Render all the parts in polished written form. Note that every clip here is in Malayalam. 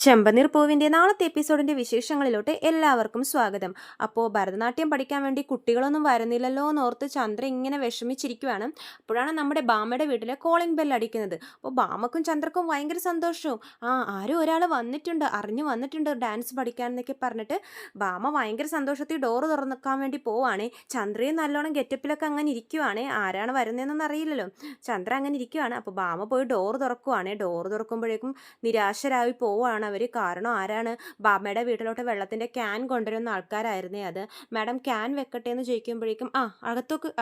ചെമ്പനീർ പൂവിൻ്റെ നാളത്തെ എപ്പിസോഡിൻ്റെ വിശേഷങ്ങളിലോട്ട് എല്ലാവർക്കും സ്വാഗതം. അപ്പോൾ ഭരതനാട്യം പഠിക്കാൻ വേണ്ടി കുട്ടികളൊന്നും വരുന്നില്ലല്ലോ എന്നോർത്ത് ചന്ദ്ര ഇങ്ങനെ വിഷമിച്ചിരിക്കുകയാണ്. അപ്പോഴാണ് നമ്മുടെ ബാമയുടെ വീട്ടിലെ കോളിംഗ് ബെൽ അടിക്കുന്നത്. അപ്പോൾ ബാമക്കും ചന്ദ്രക്കും ഭയങ്കര സന്തോഷവും ആരും ഒരാൾ വന്നിട്ടുണ്ട്, അറിഞ്ഞു വന്നിട്ടുണ്ട് ഡാൻസ് പഠിക്കാൻ എന്നൊക്കെ പറഞ്ഞിട്ട് ബാമ ഭയങ്കര സന്തോഷത്തിൽ ഡോറ് തുറക്കാൻ വേണ്ടി പോവാണേ. ചന്ദ്രയും നല്ലോണം ഗെറ്റപ്പിലൊക്കെ അങ്ങനെ ഇരിക്കുവാണേ. ആരാണ് വരുന്നതെന്നൊന്നും അറിയില്ലല്ലോ. ചന്ദ്ര അങ്ങനെ ഇരിക്കുവാണ്. അപ്പോൾ ബാമ പോയി ഡോറ് തുറക്കുവാണേ. ഡോറ് തുറക്കുമ്പോഴേക്കും നിരാശരായി പോവുകയാണ് അവർ. കാരണം ആരാണ്? ബാമയുടെ വീട്ടിലോട്ട് വെള്ളത്തിൻ്റെ ക്യാൻ കൊണ്ടുവരുന്ന ആൾക്കാരായിരുന്നേ അത്. മാഡം ക്യാൻ വെക്കട്ടെ എന്ന് ചോദിക്കുമ്പോഴേക്കും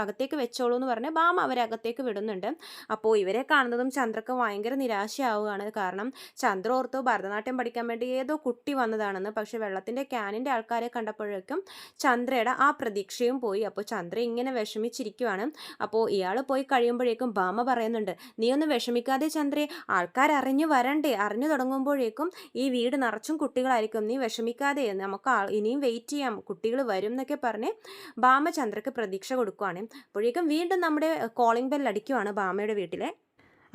അകത്തേക്ക് വെച്ചോളൂ എന്ന് പറഞ്ഞ് ബാമ അവരെ അകത്തേക്ക് വിടുന്നുണ്ട്. അപ്പോൾ ഇവരെ കാണുന്നതും ചന്ദ്രക്ക് ഭയങ്കര നിരാശയാവുകയാണ്. കാരണം ചന്ദ്ര ഓർത്ത് ഭരതനാട്യം പഠിക്കാൻ വേണ്ടി ഏതോ കുട്ടി വന്നതാണെന്ന്. പക്ഷെ വെള്ളത്തിൻ്റെ ക്യാനിൻ്റെ ആൾക്കാരെ കണ്ടപ്പോഴേക്കും ചന്ദ്രയുടെ ആ പ്രതീക്ഷയും പോയി. അപ്പോൾ ചന്ദ്ര ഇങ്ങനെ വിഷമിച്ചിരിക്കുവാണ്. അപ്പോൾ ഇയാൾ പോയി കഴിയുമ്പോഴേക്കും ബാമ പറയുന്നുണ്ട്, നീ ഒന്ന് വിഷമിക്കാതെ ചന്ദ്രയെ, ആൾക്കാർ അറിഞ്ഞു വരണ്ടേ, അറിഞ്ഞു തുടങ്ങുമ്പോഴേക്കും ഈ വീട് നിറച്ചും കുട്ടികളായിരിക്കും, നീ വിഷമിക്കാതെ, നമുക്ക് ഇനിയും വെയിറ്റ് ചെയ്യാം, കുട്ടികൾ വരും എന്നൊക്കെ പറഞ്ഞ് ബാമ ചന്ദ്രക്ക് പ്രതീക്ഷ കൊടുക്കുവാണ്. അപ്പോഴേക്കും വീണ്ടും നമ്മുടെ കോളിംഗ് ബെൽ അടിക്കുവാണ് ബാമയുടെ വീട്ടിലെ.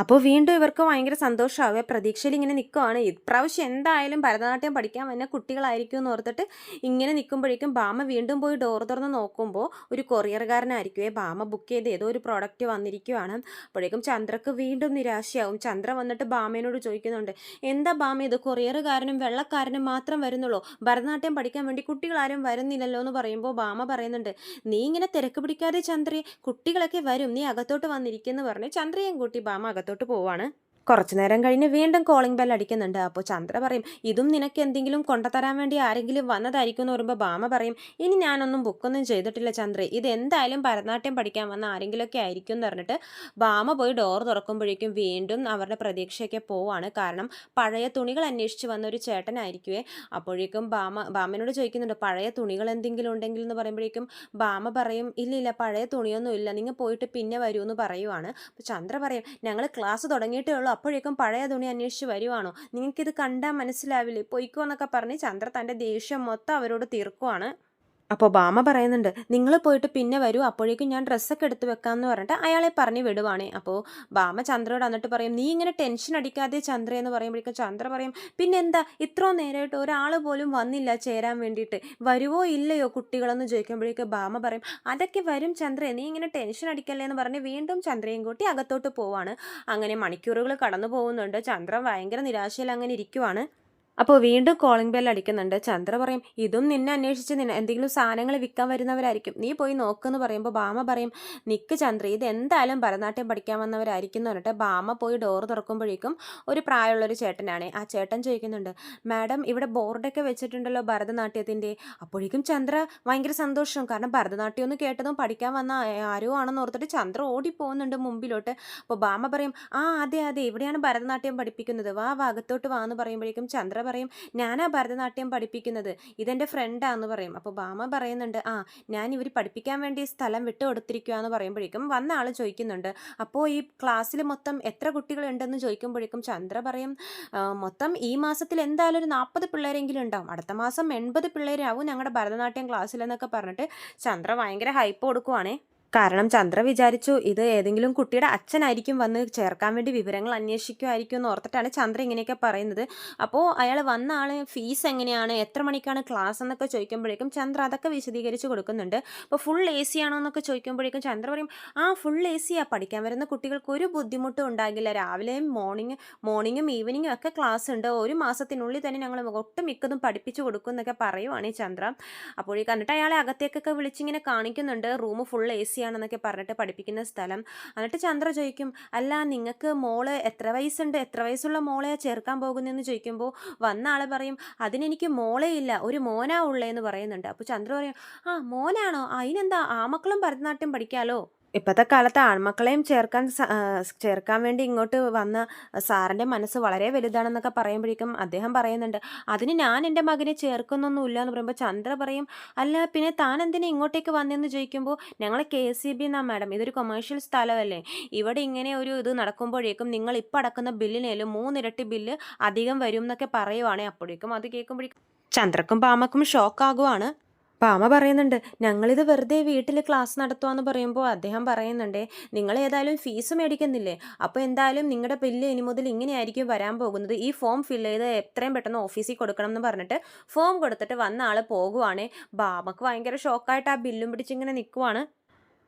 അപ്പോൾ വീണ്ടും ഇവർക്ക് ഭയങ്കര സന്തോഷമാവുക. പ്രതീക്ഷയിൽ ഇങ്ങനെ നിൽക്കുവാണ്. ഇപ്രാവശ്യം എന്തായാലും ഭരതനാട്യം പഠിക്കാൻ വന്ന കുട്ടികളായിരിക്കും എന്ന് ഓർത്തിട്ട് ഇങ്ങനെ നിൽക്കുമ്പോഴേക്കും ബാമ വീണ്ടും പോയി ഡോർ തുറന്ന് നോക്കുമ്പോൾ ഒരു കൊറിയർകാരനായിരിക്കുമേ ബാമ ബുക്ക് ചെയ്ത് ഏതോ ഒരു പ്രോഡക്റ്റ് വന്നിരിക്കുവാണ്. അപ്പോഴേക്കും ചന്ദ്രക്ക് വീണ്ടും നിരാശയാവും. ചന്ദ്ര വന്നിട്ട് ബാമയോട് ചോദിക്കുന്നുണ്ട്, എന്താ ബാമ ഇത്, കൊറിയറുകാരനും വെള്ളക്കാരനും മാത്രം വരുന്നുള്ളൂ, ഭരതനാട്യം പഠിക്കാൻ വേണ്ടി കുട്ടികളാരും വരുന്നില്ലല്ലോ എന്ന് പറയുമ്പോൾ ബാമ പറയുന്നുണ്ട്, നീ ഇങ്ങനെ തിരക്ക് പിടിക്കാതെ ചന്ദ്രയെ, കുട്ടികളൊക്കെ വരും, നീ അകത്തോട്ട് വന്നിരിക്കുമെന്ന് പറഞ്ഞ് ചന്ദ്രയും കൂട്ടി ബാമ അകത്തോട്ട് പോവാണ്. കുറച്ചു നേരം കഴിഞ്ഞ് വീണ്ടും കോളിംഗ് ബെൽ അടിക്കുന്നുണ്ട്. അപ്പോൾ ചന്ദ്ര പറയും, ഇതും നിനക്ക് എന്തെങ്കിലും കൊണ്ടുതരാൻ വേണ്ടി ആരെങ്കിലും വന്നതായിരിക്കും എന്ന് പറയുമ്പോൾ ബാമ പറയും, ഇനി ഞാനൊന്നും ബുക്കൊന്നും ചെയ്തിട്ടില്ല ചന്ദ്ര, ഇത് എന്തായാലും ഭരതനാട്യം പഠിക്കാൻ വന്ന ആരെങ്കിലുമൊക്കെ ആയിരിക്കും എന്ന് പറഞ്ഞിട്ട് ബാമ പോയി ഡോർ തുറക്കുമ്പോഴേക്കും വീണ്ടും അവരുടെ പ്രതീക്ഷയൊക്കെ പോവാണ്. കാരണം പഴയ തുണികൾ അന്വേഷിച്ച് വന്ന ഒരു ചേട്ടനായിരിക്കുമേ. അപ്പോഴേക്കും ബാമനോട് ചോദിക്കുന്നുണ്ട്, പഴയ തുണികൾ എന്തെങ്കിലും ഉണ്ടെങ്കിൽ എന്ന് പറയുമ്പോഴേക്കും ബാമ പറയും, ഇല്ലില്ല പഴയ തുണിയൊന്നും ഇല്ല, നിങ്ങൾ പോയിട്ട് പിന്നെ വരൂ എന്ന് പറയുവാണ്. അപ്പോൾ ചന്ദ്ര പറയും, ഞങ്ങൾ ക്ലാസ് തുടങ്ങിയിട്ടേ ഉള്ളൂ, അപ്പോഴേക്കും പഴയ തുണി അന്വേഷിച്ച് വരുവാണോ, നിങ്ങൾക്കിത് കണ്ടാൽ മനസ്സിലാവില്ലേ, പൊയ്ക്കോ എന്നൊക്കെ പറഞ്ഞ് ചന്ദ്ര തൻ്റെ ദേഷ്യം മൊത്തം അവരോട് തീർക്കുവാണ്. അപ്പോൾ ബാമ പറയുന്നുണ്ട്, നിങ്ങൾ പോയിട്ട് പിന്നെ വരൂ, അപ്പോഴേക്കും ഞാൻ ഡ്രസ്സൊക്കെ എടുത്ത് വെക്കാമെന്ന് പറഞ്ഞിട്ട് അയാളെ പറഞ്ഞ് വിടുവാണേ. അപ്പോൾ ബാമ ചന്ദ്രയോട് എന്നിട്ട് പറയും, നീ ഇങ്ങനെ ടെൻഷൻ അടിക്കാതെ ചന്ദ്ര എന്ന് പറയുമ്പോഴേക്കും ചന്ദ്ര പറയും, പിന്നെന്താ ഇത്രയും നേരമായിട്ട് ഒരാൾ പോലും വന്നില്ല ചേരാൻ വേണ്ടിയിട്ട്, വരുവോ ഇല്ലയോ കുട്ടികളെന്ന് ചോദിക്കുമ്പോഴേക്കും ബാമ പറയും, അതൊക്കെ വരും ചന്ദ്ര, നീ ഇങ്ങനെ ടെൻഷൻ അടിക്കല്ലേ എന്ന് പറഞ്ഞ് വീണ്ടും ചന്ദ്രയും കൂട്ടി അകത്തോട്ട് പോവാണ്. അങ്ങനെ മണിക്കൂറുകൾ കടന്നു പോകുന്നുണ്ട്. ചന്ദ്ര ഭയങ്കര നിരാശയിൽ അങ്ങനെ ഇരിക്കുവാണ്. അപ്പോൾ വീണ്ടും കോളിംഗ് ബെൽ അടിക്കുന്നുണ്ട്. ചന്ദ്ര പറയും, ഇതും നിന്നെ അന്വേഷിച്ച് എന്തെങ്കിലും സാധനങ്ങൾ വിൽക്കാൻ വരുന്നവരായിരിക്കും, നീ പോയി നോക്കുമെന്ന് പറയുമ്പോൾ ബാമ പറയും, നിക്ക് ചന്ദ്ര, ഇത് എന്തായാലും ഭരതനാട്യം പഠിക്കാൻ വന്നവരായിരിക്കും എന്ന് പറഞ്ഞിട്ട് ബാമ പോയി ഡോർ തുറക്കുമ്പോഴേക്കും ഒരു പ്രായമുള്ളൊരു ചേട്ടനാണ്. ആ ചേട്ടൻ ചോദിക്കുന്നുണ്ട്, മാഡം ഇവിടെ ബോർഡൊക്കെ വെച്ചിട്ടുണ്ടല്ലോ ഭരതനാട്യത്തിൻ്റെ. അപ്പോഴേക്കും ചന്ദ്ര ഭയങ്കര സന്തോഷം. കാരണം ഭരതനാട്യം ഒന്ന് കേട്ടതും പഠിക്കാൻ വന്ന ആരോ ആണെന്ന് ഓർത്തിട്ട് ചന്ദ്ര ഓടിപ്പോകുന്നുണ്ട് മുമ്പിലോട്ട്. അപ്പോൾ ബാമ പറയും, അതെ അതെ, ഇവിടെയാണ് ഭരതനാട്യം പഠിപ്പിക്കുന്നത്, വാ അകത്തോട്ട് വാ എന്ന് പറയുമ്പോഴേക്കും ചന്ദ്ര പറയും, ഞാനാ ഭരതനാട്യം പഠിപ്പിക്കുന്നത്, ഇതെൻ്റെ ഫ്രണ്ടാന്ന് പറയും. അപ്പോൾ ബാമ പറയുന്നുണ്ട്, ഞാൻ ഇവർ പഠിപ്പിക്കാൻ വേണ്ടി സ്ഥലം വിട്ടു കൊടുത്തിരിക്കുക എന്ന് പറയുമ്പോഴേക്കും വന്ന ആൾ ചോദിക്കുന്നുണ്ട്, അപ്പോൾ ഈ ക്ലാസ്സിൽ മൊത്തം എത്ര കുട്ടികളുണ്ടെന്ന് ചോദിക്കുമ്പോഴേക്കും ചന്ദ്ര പറയും, മൊത്തം ഈ മാസത്തിൽ എന്തായാലും ഒരു 40 പിള്ളേരെങ്കിലും ഉണ്ടാവും, അടുത്ത മാസം 80 പിള്ളേരാവും ഞങ്ങളുടെ ഭരതനാട്യം ക്ലാസ്സിലെന്നൊക്കെ പറഞ്ഞിട്ട് ചന്ദ്ര ഭയങ്കര ഹൈപ്പ് കൊടുക്കുവാണേ. കാരണം ചന്ദ്ര വിചാരിച്ചു ഇത് ഏതെങ്കിലും കുട്ടിയുടെ അച്ഛനായിരിക്കും വന്ന് ചേർക്കാൻ വേണ്ടി വിവരങ്ങൾ അന്വേഷിക്കുമായിരിക്കും എന്ന് ഓർത്തിട്ടാണ് ചന്ദ്ര ഇങ്ങനെയൊക്കെ പറയുന്നത്. അപ്പോൾ അയാൾ വന്ന ആൾ ഫീസ് എങ്ങനെയാണ്, എത്ര മണിക്കാണ് ക്ലാസ് എന്നൊക്കെ ചോദിക്കുമ്പോഴേക്കും ചന്ദ്ര അതൊക്കെ വിശദീകരിച്ച് കൊടുക്കുന്നുണ്ട്. അപ്പോൾ ഫുൾ എ സി ആണോ എന്നൊക്കെ ചോദിക്കുമ്പോഴേക്കും ചന്ദ്ര പറയും, ഫുൾ എ സിയാണ്, പഠിക്കാൻ വരുന്ന കുട്ടികൾക്ക് ഒരു ബുദ്ധിമുട്ടും ഉണ്ടാകില്ല, രാവിലെയും മോർണിംഗും ഈവനിങ്ങും ഒക്കെ ക്ലാസ് ഉണ്ട്, ഒരു മാസത്തിനുള്ളിൽ തന്നെ ഞങ്ങൾ ഒട്ടുമിക്കതും പഠിപ്പിച്ചു കൊടുക്കും എന്നൊക്കെ പറയുവാണ് ഈ ചന്ദ്ര. അപ്പോഴേക്കും എന്നിട്ട് അയാളെ അകത്തേക്കൊക്കെ വിളിച്ചിങ്ങനെ കാണിക്കുന്നുണ്ട്, റൂം ഫുൾ എ സി ആണെന്നൊക്കെ പറഞ്ഞിട്ട് പഠിപ്പിക്കുന്ന സ്ഥലം. എന്നിട്ട് ചന്ദ്ര ചോദിക്കും, അല്ല നിങ്ങൾക്ക് മോള് എത്ര വയസ്സുണ്ട്, എത്ര വയസ്സുള്ള മോളെ ചേർക്കാൻ പോകുന്നതെന്ന് ചോദിക്കുമ്പോൾ വന്ന ആൾ പറയും, അതിനെനിക്ക് മോളേ ഇല്ല, ഒരു മോനാ ഉള്ളേന്ന് പറയുന്നുണ്ട്. അപ്പോൾ ചന്ദ്ര പറയും, മോനാണോ, അതിനെന്താ, ആമക്കളും ഭരതനാട്യം പഠിക്കാമല്ലോ. ഇപ്പോഴത്തെ കാലത്ത് ആൺമക്കളെയും ചേർക്കാൻ വേണ്ടി ഇങ്ങോട്ട് വന്ന സാറിൻ്റെ മനസ്സ് വളരെ വലുതാണെന്നൊക്കെ പറയുമ്പോഴേക്കും അദ്ദേഹം പറയുന്നുണ്ട്, അതിന് ഞാൻ എൻ്റെ മകനെ ചേർക്കുന്നൊന്നുമില്ല എന്ന് പറയുമ്പോൾ ചന്ദ്ര പറയും, അല്ല പിന്നെ താൻ എന്തിനാ ഇങ്ങോട്ടേക്ക് വന്നതെന്ന് ചോദിക്കുമ്പോൾ ഞങ്ങൾ KCB എന്നാണ് മാഡം, ഇതൊരു കൊമേഴ്ഷ്യൽ സ്ഥലമല്ലേ, ഇവിടെ ഇങ്ങനെ ഒരു ഇത് നടക്കുമ്പോഴേക്കും നിങ്ങൾ ഇപ്പം അടക്കുന്ന ബില്ലിനേലും 3 ഇരട്ടി ബില്ല് അധികം വരും എന്നൊക്കെ പറയുവാണേ. അപ്പോഴേക്കും അത് കേൾക്കുമ്പോഴേക്കും ചന്ദ്രക്കും ബാമക്കും ഷോക്കാകുവാണ്. പാമ പറയുന്നുണ്ട്, ഞങ്ങളിത് വെറുതെ വീട്ടിൽ ക്ലാസ് നടത്തുവാന്ന് പറയുമ്പോൾ അദ്ദേഹം പറയുന്നുണ്ടേ, നിങ്ങൾ ഏതായാലും ഫീസ് മേടിക്കുന്നില്ലേ, അപ്പോൾ എന്തായാലും നിങ്ങളുടെ ബില്ല് ഇനി മുതൽ ഇങ്ങനെയായിരിക്കും വരാൻ പോകുന്നത്. ഈ ഫോം ഫില്ല് ചെയ്ത് എത്രയും പെട്ടെന്ന് ഓഫീസിൽ കൊടുക്കണം എന്ന് പറഞ്ഞിട്ട് ഫോം കൊടുത്തിട്ട് വന്ന ആൾ പോകുവാണേ. ബാമക്ക് ഭയങ്കര ഷോക്കായിട്ട് ആ ബില്ലും പിടിച്ചിങ്ങനെ നിൽക്കുവാണ്.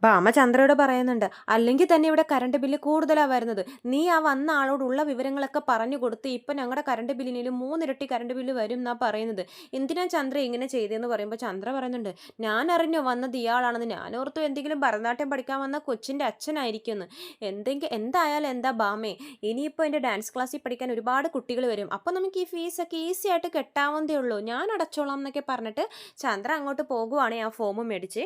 ഭാമ ചന്ദ്രയോട് പറയുന്നുണ്ട്, അല്ലെങ്കിൽ തന്നെ ഇവിടെ കറണ്ട് ബില്ല് കൂടുതലാണ് വരുന്നത്. നീ ആ വന്ന ആളോടുള്ള വിവരങ്ങളൊക്കെ പറഞ്ഞു കൊടുത്ത് ഇപ്പം ഞങ്ങളുടെ കറണ്ട് ബില്ലിനും 3 ഇരട്ടി കറണ്ട് ബില്ല് വരും എന്നാ പറയുന്നത്. എന്തിനാ ചന്ദ്ര ഇങ്ങനെ ചെയ്തതെന്ന് പറയുമ്പോൾ ചന്ദ്ര പറയുന്നുണ്ട്, ഞാൻ അറിഞ്ഞോ വന്നത് ഇയാളാണെന്ന്. ഞാനോർത്തു എന്തെങ്കിലും ഭരതനാട്യം പഠിക്കാൻ വന്ന കൊച്ചിൻ്റെ അച്ഛനായിരിക്കുമെന്ന്. എന്തായാലും എന്താ ഭാമേ, ഇനിയിപ്പോൾ എൻ്റെ ഡാൻസ് ക്ലാസ്സിൽ പഠിക്കാൻ ഒരുപാട് കുട്ടികൾ വരും. അപ്പോൾ നമുക്ക് ഈ ഫീസൊക്കെ ഈസി ആയിട്ട് കെട്ടാവുന്നതേ ഉള്ളൂ, ഞാൻ അടച്ചോളാം എന്നൊക്കെ പറഞ്ഞിട്ട് ചന്ദ്ര അങ്ങോട്ട് പോകുവാണേ ആ ഫോമും മേടിച്ച്.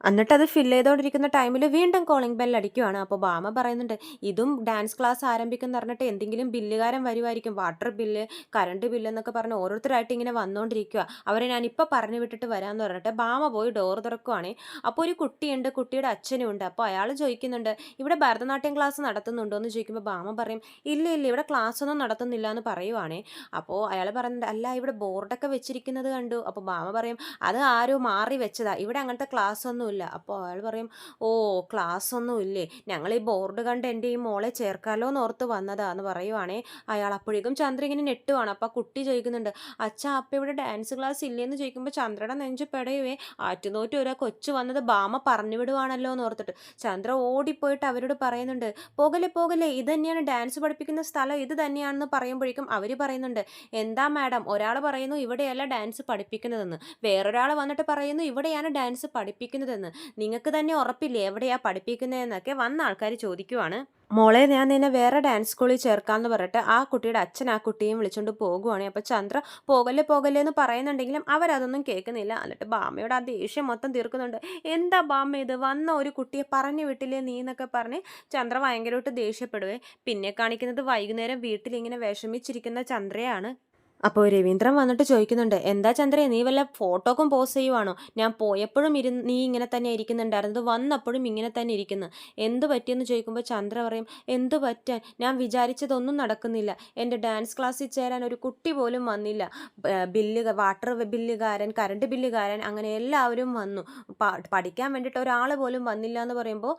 എന്നിട്ടത് ഫില്ല് ചെയ്തുകൊണ്ടിരിക്കുന്ന ടൈമിൽ വീണ്ടും കോളിംഗ് ബെൽ അടിക്കുവാണ്. അപ്പോൾ ഭാമ പറയുന്നുണ്ട്, ഇതും ഡാൻസ് ക്ലാസ് ആരംഭിക്കുമെന്ന് പറഞ്ഞിട്ട് എന്തെങ്കിലും ബില്ലുകാരൻ വരുമായിരിക്കും. വാട്ടർ ബില്ല്, കറണ്ട് ബില്ല് എന്നൊക്കെ പറഞ്ഞ് ഓരോരുത്തരായിട്ട് ഇങ്ങനെ വന്നുകൊണ്ടിരിക്കുക. അവരെ ഞാനിപ്പോൾ പറഞ്ഞു വിട്ടിട്ട് വരാമെന്ന് പറഞ്ഞിട്ട് ഭാമ പോയി ഡോർ തുറക്കുവാണേ. അപ്പോൾ ഒരു കുട്ടിയുണ്ട്, കുട്ടിയുടെ അച്ഛനും ഉണ്ട്. അപ്പോൾ അയാൾ ചോദിക്കുന്നുണ്ട്, ഇവിടെ ഭരതനാട്യം ക്ലാസ് നടത്തുന്നുണ്ടോ എന്ന് ചോദിക്കുമ്പോൾ ഭാമ പറയും, ഇല്ല ഇല്ല, ഇവിടെ ക്ലാസ് ഒന്നും നടത്തുന്നില്ല എന്ന് പറയുവാണേ. അപ്പോൾ അയാൾ പറയുന്നുണ്ട്, അല്ല ഇവിടെ ബോർഡൊക്കെ വെച്ചിരിക്കുന്നത് കണ്ടു. അപ്പോൾ ഭാമ പറയും, അത് ആരോ മാറി വെച്ചതാ, ഇവിടെ അങ്ങനത്തെ ക്ലാസ് ഒന്നും ഇല്ല. അപ്പോൾ അയാൾ പറയും, ഓ, ക്ലാസ് ഒന്നും ഇല്ലേ, ഞങ്ങൾ ഈ ബോർഡ് കണ്ട് എൻ്റെ ഈ മോളെ ചേർക്കാലോ എന്ന് ഓർത്ത് വന്നതാന്ന് പറയുവാണേ അയാൾ. അപ്പോഴേക്കും ചന്ദ്ര ഇങ്ങനെ നെട്ടുവാണ്. അപ്പോൾ ആ കുട്ടി ചോദിക്കുന്നുണ്ട്, അച്ഛാ അപ്പം ഇവിടെ ഡാൻസ് ക്ലാസ് ഇല്ലേന്ന് ചോദിക്കുമ്പോൾ ചന്ദ്രയുടെ നെഞ്ച് പെടയുവേ. ആറ്റുനോറ്റ് ഒരു കൊച്ചു വന്നത് ബാമ പറഞ്ഞു വിടുവാണല്ലോ എന്ന് ഓർത്തിട്ട് ചന്ദ്ര ഓടിപ്പോയിട്ട് അവരോട് പറയുന്നുണ്ട്, പോകല്ലേ പോകല്ലേ, ഇത് തന്നെയാണ് ഡാൻസ് പഠിപ്പിക്കുന്ന സ്ഥലം, ഇത് തന്നെയാണെന്ന് പറയുമ്പോഴേക്കും അവർ പറയുന്നുണ്ട്, എന്താ മാഡം, ഒരാൾ പറയുന്നു ഇവിടെയല്ല ഡാൻസ് പഠിപ്പിക്കുന്നതെന്ന്, വേറൊരാൾ വന്നിട്ട് പറയുന്നു ഇവിടെയാണ് ഡാൻസ് പഠിപ്പിക്കുന്നതെന്ന്, നിങ്ങൾക്ക് തന്നെ ഉറപ്പില്ലേ എവിടെയാ പഠിപ്പിക്കുന്നതെന്നൊക്കെ വന്ന ആൾക്കാർ ചോദിക്കുവാണ്. മോളെ, ഞാൻ നിന്നെ വേറെ ഡാൻസ് സ്കൂളിൽ ചേർക്കാമെന്ന് പറഞ്ഞിട്ട് ആ കുട്ടിയുടെ അച്ഛൻ ആ കുട്ടിയെയും വിളിച്ചുകൊണ്ട് പോകുവാണ്. അപ്പോൾ ചന്ദ്ര പോകല്ലേ പോകല്ലേ എന്ന് പറയുന്നുണ്ടെങ്കിലും അവരതൊന്നും കേൾക്കുന്നില്ല. എന്നിട്ട് ബാമയോട് ആ ദേഷ്യം മൊത്തം തീർക്കുന്നുണ്ട്. എന്താ ബാമ ഇത്, വന്ന ഒരു കുട്ടിയെ പറഞ്ഞു വിട്ടില്ലേ നീ എന്നൊക്കെ പറഞ്ഞ് ചന്ദ്ര ഭയങ്കരമായിട്ട് ദേഷ്യപ്പെടുവേ. പിന്നെ കാണിക്കുന്നത് വൈകുന്നേരം വീട്ടിലിങ്ങനെ വിഷമിച്ചിരിക്കുന്ന ചന്ദ്രയാണ്. അപ്പോൾ രവീന്ദ്രൻ വന്നിട്ട് ചോദിക്കുന്നുണ്ട്, എന്താ ചന്ദ്രേ, നീ വല്ല ഫോട്ടോക്കും പോസ്റ്റ് ചെയ്യുവാണോ? ഞാൻ പോയപ്പോഴും നീ ഇങ്ങനെ തന്നെ ഇരിക്കുന്നുണ്ടായിരുന്നത്, വന്നപ്പോഴും ഇങ്ങനെ തന്നെ ഇരിക്കുന്നു, എന്ത് പറ്റിയെന്ന് ചോദിക്കുമ്പോൾ ചന്ദ്ര പറയും, എന്ത് പറ്റാൻ, ഞാൻ വിചാരിച്ചതൊന്നും നടക്കുന്നില്ല, എൻ്റെ ഡാൻസ് ക്ലാസ്സിൽ ചേരാൻ ഒരു കുട്ടി പോലും വന്നില്ല, വാട്ടർ ബില്ലുകാരൻ, കറണ്ട് ബില്ലുകാരൻ, അങ്ങനെ എല്ലാവരും വന്നു, പഠിക്കാൻ വേണ്ടിയിട്ട് ഒരാൾ പോലും വന്നില്ല എന്ന് പറയുമ്പോൾ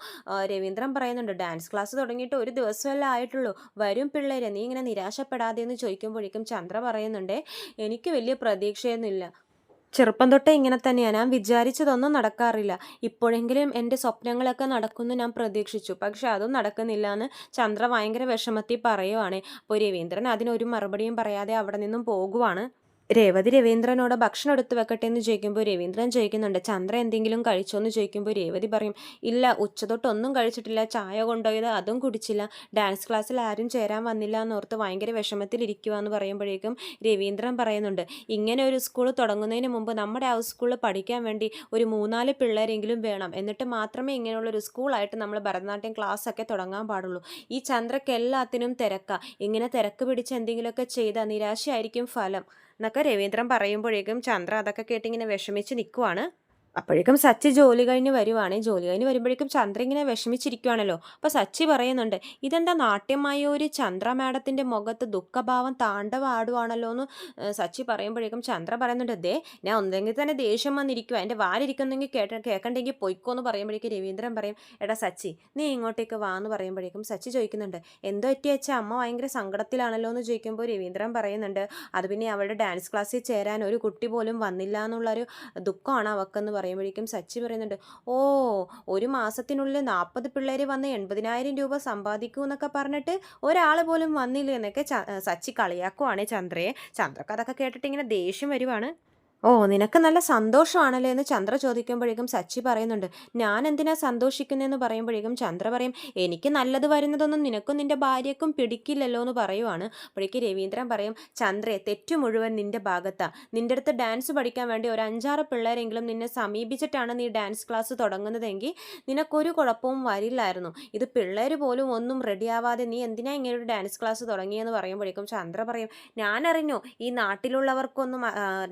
രവീന്ദ്രൻ പറയുന്നുണ്ട്, ഡാൻസ് ക്ലാസ് തുടങ്ങിയിട്ട് ഒരു ദിവസമല്ല ആയിട്ടുള്ളൂ, വരും പിള്ളേരെ, നീ ഇങ്ങനെ നിരാശപ്പെടാതെ എന്ന് ചോദിക്കുമ്പോഴേക്കും ചന്ദ്ര പറയുന്നുണ്ട്, എനിക്ക് വലിയ പ്രതീക്ഷയൊന്നുമില്ല, ചെറുപ്പം തൊട്ടേ ഇങ്ങനെ തന്നെയാണ്, ഞാൻ വിചാരിച്ചതൊന്നും നടക്കാറില്ല, ഇപ്പോഴെങ്കിലും എൻ്റെ സ്വപ്നങ്ങളൊക്കെ നടക്കുമെന്ന് ഞാൻ പ്രതീക്ഷിച്ചു, പക്ഷെ അതും നടക്കുന്നില്ല എന്ന് ചന്ദ്ര ഭയങ്കര വിഷമത്തിൽ പറയുവാണ്. അപ്പോൾ രവീന്ദ്രൻ അതിനൊരു മറുപടിയും പറയാതെ അവിടെ നിന്നും പോകുവാണ്. രേവതി രവീന്ദ്രനോട് ഭക്ഷണം എടുത്ത് വെക്കട്ടെ എന്ന് ചോദിക്കുമ്പോൾ രവീന്ദ്രൻ ചോദിക്കുന്നുണ്ട്, ചന്ദ്ര എന്തെങ്കിലും കഴിച്ചോ എന്ന് ചോദിക്കുമ്പോൾ രേവതി പറയും, ഇല്ല, ഉച്ചതൊട്ടൊന്നും കഴിച്ചിട്ടില്ല, ചായ കൊണ്ടുപോയത് അതും കുടിച്ചില്ല, ഡാൻസ് ക്ലാസ്സിൽ ആരും ചേരാൻ വന്നില്ല എന്നോർത്ത് ഭയങ്കര വിഷമത്തിലിരിക്കുക എന്ന് പറയുമ്പോഴേക്കും രവീന്ദ്രൻ പറയുന്നുണ്ട്, ഇങ്ങനെ ഒരു സ്കൂൾ തുടങ്ങുന്നതിന് മുമ്പ് നമ്മുടെ ആ സ്കൂളിൽ പഠിക്കാൻ വേണ്ടി ഒരു 3-4 പിള്ളേരെങ്കിലും വേണം, എന്നിട്ട് മാത്രമേ ഇങ്ങനെയുള്ളൊരു സ്കൂളായിട്ട് നമ്മൾ ഭരതനാട്യം ക്ലാസ് ഒക്കെ തുടങ്ങാൻ പാടുള്ളൂ. ഈ ചന്ദ്രക്ക് എല്ലാത്തിനും തിരക്കാ, ഇങ്ങനെ തിരക്ക് പിടിച്ച് എന്തെങ്കിലുമൊക്കെ ചെയ്താൽ നിരാശയായിരിക്കും ഫലം എന്നൊക്കെ രവീന്ദ്രൻ പറയുമ്പോഴേക്കും ചന്ദ്ര അതൊക്കെ കേട്ടിങ്ങനെ വിഷമിച്ച് നിൽക്കുവാണ്. അപ്പോഴേക്കും സച്ചി ജോലി കഴിഞ്ഞ് വരുവാണ്. ജോലി കഴിഞ്ഞ് വരുമ്പോഴേക്കും ചന്ദ്ര ഇങ്ങനെ വിഷമിച്ചിരിക്കുവാണല്ലോ. അപ്പോൾ സച്ചി പറയുന്നുണ്ട്, ഇതെന്താ നാട്യമായ ഒരു ചന്ദ്ര മാഡത്തിൻ്റെ മുഖത്ത് ദുഃഖഭാവം താണ്ഡവാടുവാണല്ലോ എന്ന് സച്ചി പറയുമ്പോഴേക്കും ചന്ദ്ര പറയുന്നുണ്ട്, ദേ, ഞാൻ ഒന്നെങ്കിൽ തന്നെ ദേഷ്യം വന്നിരിക്കുക, എൻ്റെ വാലിരിക്കുന്നെങ്കിൽ കേൾക്കണ്ടെങ്കിൽ പൊയ്ക്കോ എന്ന് പറയുമ്പോഴേക്കും രവീന്ദ്രൻ പറയും, എടാ സച്ചി, നീ ഇങ്ങോട്ടേക്ക് വാ എന്ന് പറയുമ്പോഴേക്കും സച്ചി ചോദിക്കുന്നുണ്ട്, എന്തോ പറ്റിയച്ചാ, അമ്മ ഭയങ്കര സങ്കടത്തിലാണല്ലോ എന്ന് ചോദിക്കുമ്പോൾ രവീന്ദ്രൻ പറയുന്നുണ്ട്, അത് പിന്നെ അവളുടെ ഡാൻസ് ക്ലാസ്സിൽ ചേരാൻ ഒരു കുട്ടി പോലും വന്നില്ല എന്നുള്ളൊരു ദുഃഖമാണ് അവക്കെന്ന് പറയുമ്പോഴേക്കും സച്ചി പറയുന്നുണ്ട്, ഓ, ഒരു മാസത്തിനുള്ളിൽ 40 പിള്ളേർ വന്ന് 80,000 രൂപ സമ്പാദിക്കൂ എന്നൊക്കെ പറഞ്ഞിട്ട് ഒരാൾ പോലും വന്നില്ല എന്നൊക്കെ സച്ചി കളിയാക്കുവാണ് ചന്ദ്രയെ. ചന്ദ്രക്ക് അതൊക്കെ കേട്ടിട്ട് ഇങ്ങനെ ദേഷ്യം വരുവാണ്. ഓ, നിനക്ക് നല്ല സന്തോഷമാണല്ലേ എന്ന് ചന്ദ്ര ചോദിക്കുമ്പോഴേക്കും സച്ചി പറയുന്നുണ്ട്, ഞാൻ എന്തിനാ സന്തോഷിക്കുന്നതെന്ന് പറയുമ്പോഴേക്കും ചന്ദ്ര പറയും, എനിക്ക് നല്ലത് വരുന്നതൊന്നും നിനക്കും നിൻ്റെ ഭാര്യക്കും പിടിക്കില്ലല്ലോ എന്ന് പറയുവാണ്. അപ്പോഴേക്ക് രവീന്ദ്രൻ പറയും, ചന്ദ്രയെ, തെറ്റു മുഴുവൻ നിൻ്റെ ഭാഗത്താ, നിൻ്റെ അടുത്ത് ഡാൻസ് പഠിക്കാൻ വേണ്ടി ഒരു 5-6 പിള്ളേരെങ്കിലും നിന്നെ സമീപിച്ചിട്ടാണ് നീ ഡാൻസ് ക്ലാസ് തുടങ്ങുന്നതെങ്കിൽ നിനക്കൊരു കുഴപ്പവും വരില്ലായിരുന്നു, ഇത് പിള്ളേർ പോലും ഒന്നും റെഡിയാവാതെ നീ എന്തിനാ ഇങ്ങനെ ഒരു ഡാൻസ് ക്ലാസ് തുടങ്ങിയെന്ന് പറയുമ്പോഴേക്കും ചന്ദ്ര പറയും, ഞാനറിഞ്ഞു ഈ നാട്ടിലുള്ളവർക്കൊന്നും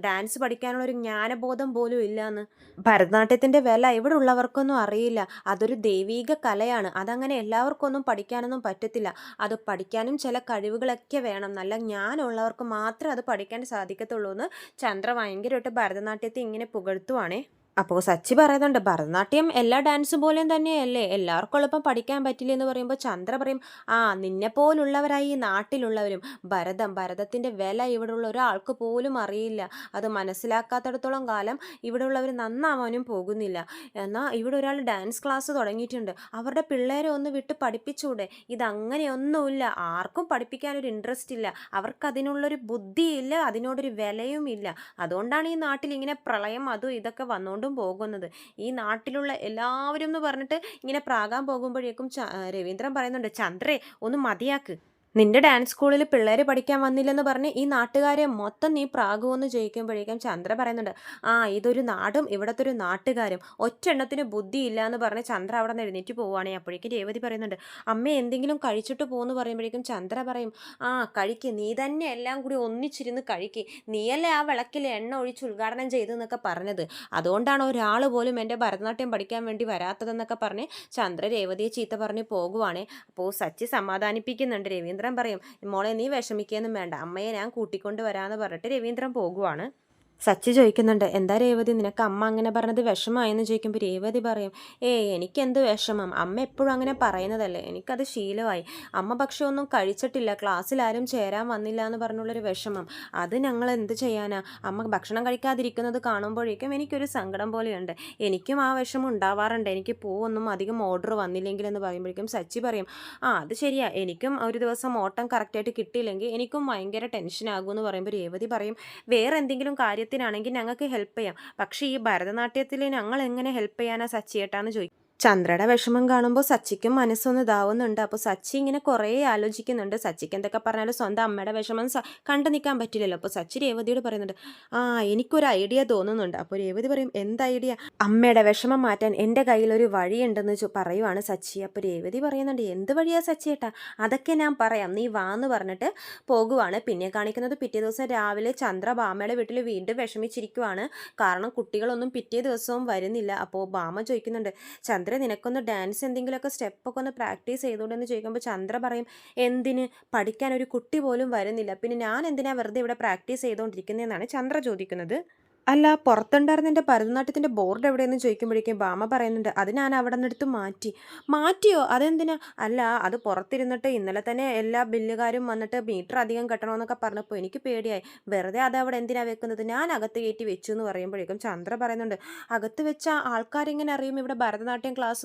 ഡാൻസ് പഠിക്കാനുള്ളൊരു ജ്ഞാനബോധം പോലും ഇല്ലയെന്ന്, ഭരതനാട്യത്തിൻ്റെ വില ഇവിടെ ഉള്ളവർക്കൊന്നും അറിയില്ല, അതൊരു ദൈവീക കലയാണ്, അതങ്ങനെ എല്ലാവർക്കൊന്നും പഠിക്കാനൊന്നും പറ്റത്തില്ല, അത് പഠിക്കാനും ചില കഴിവുകളൊക്കെ വേണം, നല്ല ജ്ഞാനമുള്ളവർക്ക് മാത്രമേ അത് പഠിക്കാൻ സാധിക്കത്തുള്ളൂ എന്ന് ചന്ദ്ര ഭയങ്കരമായിട്ട് ഭരതനാട്യത്തെ ഇങ്ങനെ പുകഴ്ത്തുവാണേ. അപ്പോൾ സച്ചി പറയുന്നുണ്ട്, ഭരതനാട്യം എല്ലാ ഡാൻസ് പോലെയും തന്നെയല്ലേ, എല്ലാവർക്കും എളുപ്പം പഠിക്കാൻ പറ്റില്ല എന്ന് പറയുമ്പോൾ ചന്ദ്ര പറയും, ആ നിന്നെപ്പോലുള്ളവരായി ഈ നാട്ടിലുള്ളവരും ഭരതത്തിൻ്റെ വില ഇവിടെയുള്ള ഒരാൾക്ക് പോലും അറിയില്ല. അത് മനസ്സിലാക്കാത്തിടത്തോളം കാലം ഇവിടെ ഉള്ളവർ നന്നാവാനും പോകുന്നില്ല. എന്നാൽ ഇവിടെ ഒരാൾ ഡാൻസ് ക്ലാസ് തുടങ്ങിയിട്ടുണ്ട്, അവരുടെ പിള്ളേരെ ഒന്ന് വിട്ട് പഠിപ്പിച്ചൂടെ? ഇതങ്ങനെയൊന്നുമില്ല, ആർക്കും പഠിപ്പിക്കാനൊരു ഇൻട്രസ്റ്റ് ഇല്ല, അവർക്കതിനുള്ളൊരു ബുദ്ധിയില്ല, അതിനോടൊരു വിലയുമില്ല. അതുകൊണ്ടാണ് ഈ നാട്ടിൽ ഇങ്ങനെ പ്രളയം അതും ഇതൊക്കെ വന്നുകൊണ്ടും പോകുന്നത്. ഈ നാട്ടിലുള്ള എല്ലാവരും എന്ന് പറഞ്ഞിട്ട് ഇങ്ങനെ പ്രാകാൻ പോകുമ്പോഴേക്കും രവീന്ദ്രൻ പറയുന്നുണ്ട്, ചന്ദ്രേ ഒന്ന് മതിയാക്ക്, നിന്റെ ഡാൻസ് സ്കൂളിൽ പിള്ളേർ പഠിക്കാൻ വന്നില്ലെന്ന് പറഞ്ഞ് ഈ നാട്ടുകാരെ മൊത്തം നീ പ്രാകുമെന്ന് ചോദിക്കുമ്പോഴേക്കും ചന്ദ്ര പറയുന്നുണ്ട്, ആ ഇതൊരു നാടും ഇവിടത്തെ ഒരു നാട്ടുകാരും ഒറ്റെണ്ണത്തിന് ബുദ്ധിയില്ല എന്ന് പറഞ്ഞ് ചന്ദ്ര അവിടെ നിന്ന് എഴുന്നേറ്റ് പോവുകയാണെങ്കിൽ അപ്പോഴേക്കും രേവതി പറയുന്നുണ്ട്, അമ്മ എന്തെങ്കിലും കഴിച്ചിട്ട് പോകുമെന്ന് പറയുമ്പോഴേക്കും ചന്ദ്ര പറയും, ആ കഴിക്ക്, നീ തന്നെ എല്ലാം കൂടി ഒന്നിച്ചിരുന്ന് കഴിക്ക്, നീയല്ലേ ആ വിളക്കിൽ എണ്ണ ഒഴിച്ച് ഉദ്ഘാടനം ചെയ്തെന്നൊക്കെ പറഞ്ഞത്, അതുകൊണ്ടാണ് ഒരാൾ പോലും എൻ്റെ ഭരതനാട്യം പഠിക്കാൻ വേണ്ടി വരാത്തതെന്നൊക്കെ പറഞ്ഞ് ചന്ദ്ര രേവതിയെ ചീത്ത പറഞ്ഞ് പോകുവാണേ. അപ്പോൾ സച്ചി സമാധാനിപ്പിക്കുന്നുണ്ട്. രവീന്ദ്രൻ പറയും, മോളെ നീ വിഷമിക്കുകയൊന്നും വേണ്ട, അമ്മയെ ഞാൻ കൂട്ടിക്കൊണ്ട് വരാമെന്ന് പറഞ്ഞിട്ട് രവീന്ദ്രൻ പോകുവാണ്. സച്ചി ചോദിക്കുന്നുണ്ട്, എന്താ രേവതി നിനക്ക് അമ്മ അങ്ങനെ പറഞ്ഞത് വിഷമമായെന്ന് ചോദിക്കുമ്പോൾ രേവതി പറയും, എനിക്കെന്ത് വിഷമം, അമ്മ എപ്പോഴും അങ്ങനെ പറയുന്നതല്ലേ, എനിക്കത് ശീലമായി, അമ്മ പക്ഷെ ഒന്നും കഴിച്ചിട്ടില്ല, ക്ലാസ്സിൽ ആരും ചേരാൻ വന്നില്ല എന്ന് പറഞ്ഞുള്ളൊരു വിഷമം, അത് ഞങ്ങൾ എന്ത് ചെയ്യാനാ, അമ്മ ഭക്ഷണം കഴിക്കാതിരിക്കുന്നത് കാണുമ്പോഴേക്കും എനിക്കൊരു സങ്കടം പോലെയുണ്ട്, എനിക്കും ആ വിഷമം ഉണ്ടാവാറുണ്ട്, എനിക്ക് പൂവൊന്നും അധികം ഓർഡർ വന്നില്ലെങ്കിൽ എന്ന് പറയുമ്പോഴേക്കും സച്ചി പറയും, അത് ശരിയാ, എനിക്കും ഒരു ദിവസം ഓട്ടം കറക്റ്റായിട്ട് കിട്ടിയില്ലെങ്കിൽ എനിക്കും ഭയങ്കര ടെൻഷനാകും എന്ന് പറയുമ്പോൾ രേവതി പറയും, വേറെ എന്തെങ്കിലും കാര്യത്തിനാണെങ്കിൽ ഞങ്ങൾക്ക് ഹെൽപ്പ് ചെയ്യാം, പക്ഷേ ഈ ഭരതനാട്യത്തിൽ ഞങ്ങൾ എങ്ങനെ ഹെൽപ്പ് ചെയ്യാനാ സച്ചിയേട്ടാന്ന് ചോദിക്കും. ചന്ദ്രയുടെ വിഷമം കാണുമ്പോൾ സച്ചിക്കും മനസ്സൊന്ന് ഇതാവുന്നുണ്ട്. അപ്പോൾ സച്ചി ഇങ്ങനെ കുറേ ആലോചിക്കുന്നുണ്ട്. സച്ചിക്ക് എന്തൊക്കെ പറഞ്ഞാലും സ്വന്തം അമ്മയുടെ വിഷമം കണ്ടു നിൽക്കാൻ പറ്റില്ലല്ലോ. അപ്പോൾ സച്ചി രേവതിയോട് പറയുന്നുണ്ട്, എനിക്കൊരു ഐഡിയ തോന്നുന്നുണ്ട്. അപ്പോൾ രേവതി പറയും, എന്ത് ഐഡിയ? അമ്മയുടെ വിഷമം മാറ്റാൻ എൻ്റെ കയ്യിലൊരു വഴിയുണ്ടെന്ന് പറയുവാണ് സച്ചി. അപ്പോൾ രേവതി പറയുന്നുണ്ട്, എന്ത് വഴിയാ സച്ചിയേട്ടാ? അതൊക്കെ ഞാൻ പറയാം, നീ വാന്ന് പറഞ്ഞിട്ട് പോകുവാണ്. പിന്നെ കാണിക്കുന്നത് പിറ്റേ ദിവസം രാവിലെ ചന്ദ്ര ബാമയുടെ വീട്ടിൽ വീണ്ടും വിഷമിച്ചിരിക്കുവാണ്. കാരണം കുട്ടികളൊന്നും പിറ്റേ ദിവസവും വരുന്നില്ല. അപ്പോൾ ബാമ ചോദിക്കുന്നുണ്ട്, ചന്ദ്ര നിനക്കൊന്ന് ഡാൻസ് എന്തെങ്കിലുമൊക്കെ സ്റ്റെപ്പൊക്കെ ഒന്ന് പ്രാക്ടീസ് ചെയ്തുകൊണ്ടെന്ന് ചോദിക്കുമ്പോൾ ചന്ദ്ര പറയും, എന്തിന്, പഠിക്കാൻ ഒരു കുട്ടി പോലും വരുന്നില്ല, പിന്നെ ഞാൻ എന്തിനാ വെറുതെ ഇവിടെ പ്രാക്ടീസ് ചെയ്തുകൊണ്ടിരിക്കുന്നതെന്നാണ് ചന്ദ്ര ചോദിക്കുന്നത്. അല്ല, പുറത്തുണ്ടായിരുന്ന എൻ്റെ ഭരതനാട്യത്തിൻ്റെ ബോർഡ് എവിടെയെന്ന് ചോദിക്കുമ്പോഴേക്കും ബാമ പറയുന്നുണ്ട്, അത് ഞാൻ അവിടെ നിന്നെടുത്ത് മാറ്റിയോ, അതെന്തിനാ? അല്ല, അത് പുറത്തിരുന്നിട്ട് ഇന്നലെ തന്നെ എല്ലാ ബില്ലുകാരും വന്നിട്ട് മീറ്റർ അധികം കെട്ടണമെന്നൊക്കെ പറഞ്ഞപ്പോൾ എനിക്ക് പേടിയായി, വെറുതെ അത് അവിടെ എന്തിനാ വെക്കുന്നത്, ഞാൻ അകത്ത് കയറ്റി വെച്ചു എന്ന് പറയുമ്പോഴേക്കും ചന്ദ്ര പറയുന്നുണ്ട്, അകത്ത് വെച്ച ആൾക്കാരെങ്ങനെ അറിയും ഇവിടെ ഭരതനാട്യം ക്ലാസ്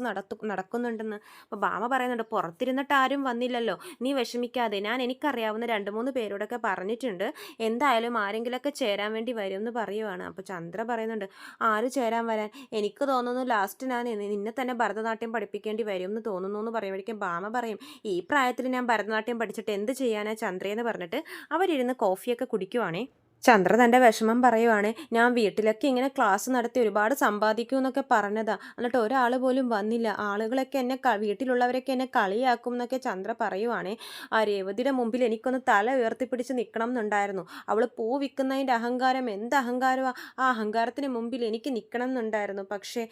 നടക്കുന്നുണ്ടെന്ന്? അപ്പോൾ ബാമ പറയുന്നുണ്ട്, പുറത്തിരുന്നിട്ട് ആരും വന്നില്ലല്ലോ, നീ വിഷമിക്കാതെ, ഞാൻ എനിക്കറിയാവുന്ന 2-3 പേരോടൊക്കെ പറഞ്ഞിട്ടുണ്ട്, എന്തായാലും ആരെങ്കിലുമൊക്കെ ചേരാൻ വേണ്ടി വരും എന്ന് പറയുവാണ്. അപ്പോൾ ചന്ദ്ര പറയുന്നുണ്ട്, ആര് ചേരാൻ വരാൻ, എനിക്ക് തോന്നുന്നു ലാസ്റ്റ് ഞാൻ നിന്നെ തന്നെ ഭരതനാട്യം പഠിപ്പിക്കേണ്ടി വരും എന്ന് തോന്നുന്നു എന്ന് പറയുമ്പോഴേക്കും ബാമ പറയും, ഈ പ്രായത്തിൽ ഞാൻ ഭരതനാട്യം പഠിച്ചിട്ട് എന്ത് ചെയ്യാനാ ചന്ദ്രയെന്ന് പറഞ്ഞിട്ട് അവരിരുന്ന് കോഫിയൊക്കെ കുടിക്കുവാണേ. ചന്ദ്ര തൻ്റെ വിഷമം പറയുവാണ്, ഞാൻ വീട്ടിലൊക്കെ ഇങ്ങനെ ക്ലാസ് നടത്തി ഒരുപാട് സമ്പാദിക്കും എന്നൊക്കെ പറഞ്ഞതാ, എന്നിട്ട് ഒരാൾ പോലും വന്നില്ല, ആളുകളൊക്കെ എന്നെ വീട്ടിലുള്ളവരൊക്കെ എന്നെ കളിയാക്കും എന്നൊക്കെ ചന്ദ്ര പറയുവാണേ. ആ രേവതിയുടെ മുമ്പിൽ എനിക്കൊന്ന് തല ഉയർത്തിപ്പിടിച്ച് നിൽക്കണം എന്നുണ്ടായിരുന്നു, അവൾ പൂ വിൽക്കുന്നതിൻ്റെ അഹങ്കാരം എന്ത് അഹങ്കാരമാണ്, ആ അഹങ്കാരത്തിന് മുമ്പിൽ എനിക്ക് നിൽക്കണം എന്നുണ്ടായിരുന്നു, പക്ഷേ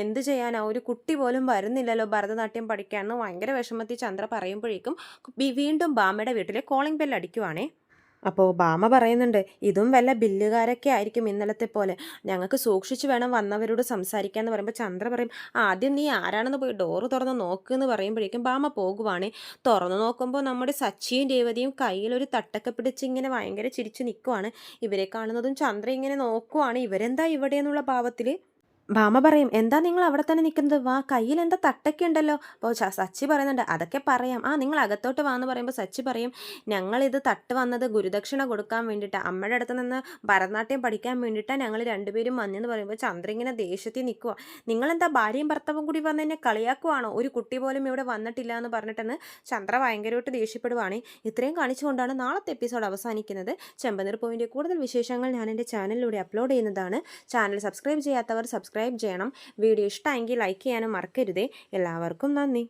എന്ത് ചെയ്യാനാ, ഒരു കുട്ടി പോലും വരുന്നില്ലല്ലോ ഭരതനാട്യം പഠിക്കാമെന്ന് ഭയങ്കര വിഷമത്തിൽ ചന്ദ്ര പറയുമ്പോഴേക്കും വീണ്ടും ബാമയുടെ വീട്ടിലെ കോളിംഗ് ബെൽ അടിക്കുവാണേ. അപ്പോൾ ബാമ പറയുന്നുണ്ട്, ഇതും വല്ല ബില്ലുകാരൊക്കെ ആയിരിക്കും ഇന്നലത്തെ പോലെ, ഞങ്ങൾക്ക് സൂക്ഷിച്ച് വേണം വന്നവരോട് സംസാരിക്കാൻ എന്ന് പറയുമ്പോൾ ചന്ദ്ര പറയും, ആദ്യം നീ ആരാണെന്ന് പോയി ഡോറ് തുറന്ന് നോക്കുമെന്ന് പറയുമ്പോഴേക്കും ബാമ പോകുവാണേ. തുറന്നു നോക്കുമ്പോൾ നമ്മുടെ സച്ചിയും രേവതിയും കയ്യിലൊരു തട്ടൊക്കെ പിടിച്ച് ഇങ്ങനെ ഭയങ്കര ചിരിച്ച് നിൽക്കുവാണ്. ഇവരെ കാണുന്നതും ചന്ദ്ര ഇങ്ങനെ നോക്കുവാണ്, ഇവരെന്താ ഇവിടെ എന്നുള്ള ഭാവത്തിൽ. ഭാമ പറയും, എന്താ നിങ്ങൾ അവിടെ തന്നെ നിൽക്കുന്നത്, വാ, കയ്യിൽ എന്താ തട്ടൊക്കെ ഉണ്ടല്ലോ. അപ്പോൾ സച്ചി പറയുന്നുണ്ട്, അതൊക്കെ പറയാം, നിങ്ങൾ അകത്തോട്ട് വാന്ന് പറയുമ്പോൾ സച്ചി പറയും, ഞങ്ങളിത് തട്ട് വന്നത് ഗുരുദക്ഷിണ കൊടുക്കാൻ വേണ്ടിയിട്ടാണ്, അമ്മയുടെ അടുത്ത് നിന്ന് ഭരതനാട്യം പഠിക്കാൻ വേണ്ടിയിട്ടാണ് ഞങ്ങൾ രണ്ടുപേരും വന്നെന്ന് പറയുമ്പോൾ ചന്ദ്ര ഇങ്ങനെ ദേഷ്യത്തിൽ നിൽക്കുക, നിങ്ങളെന്താ ഭാര്യയും ഭർത്താവും കൂടി വന്ന് എന്നെ കളിയാക്കുവാണോ, ഒരു കുട്ടി പോലും ഇവിടെ വന്നിട്ടില്ല എന്ന് പറഞ്ഞിട്ടെന്ന് ചന്ദ്ര ഭയങ്കരമായിട്ട് ദേഷ്യപ്പെടുവാണ്. ഇത്രയും കാണിച്ചുകൊണ്ടാണ് നാളത്തെ എപ്പിസോഡ് അവസാനിക്കുന്നത്. ചെമ്പനീർ പൂവിൻ്റെ കൂടുതൽ വിശേഷങ്ങൾ ഞാൻ എൻ്റെ ചാനലിലൂടെ അപ്ലോഡ് ചെയ്യുന്നതാണ്. ചാനൽ സബ്സ്ക്രൈബ് ചെയ്യാത്തവർ സബ്സ്ക്രൈബ് ചെയ്യണം. വീഡിയോ ഇഷ്ടമെങ്കിൽ ലൈക്ക് ചെയ്യാനും മറക്കരുതേ. എല്ലാവർക്കും നന്ദി.